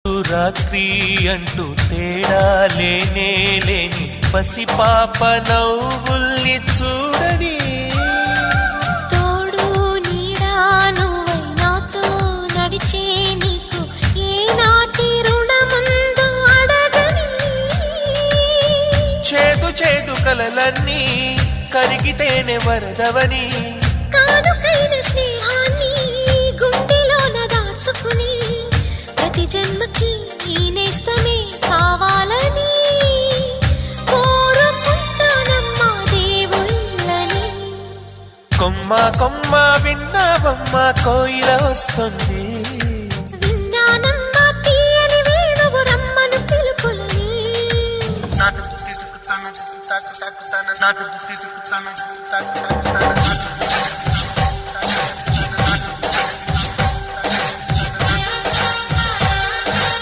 రాత్రి అంటూ తేడా లేనే లేని పసిపాప నవ్వుల్ని చూడని తోడు నీడా నువ్వై నాతో నడిచే నీకు ఏనాటి రుణముందో అడగని చేదు చేదు కలలన్నీ కరిగితేనే వరదవని కానుకైన స్నేహాన్ని గుండెలోన దాచుకుని ప్రతి జన్మకి ఈ నేస్తమే కావాలని కోరుకుంటానమ్మా దేవుళ్ళని. కొమ్మ కొమ్మ విన్నావమ్మ కోయిల వస్తుంది, విన్నానమ్మా తీయని వేణువు రమ్మను పిలుపులని. నాటు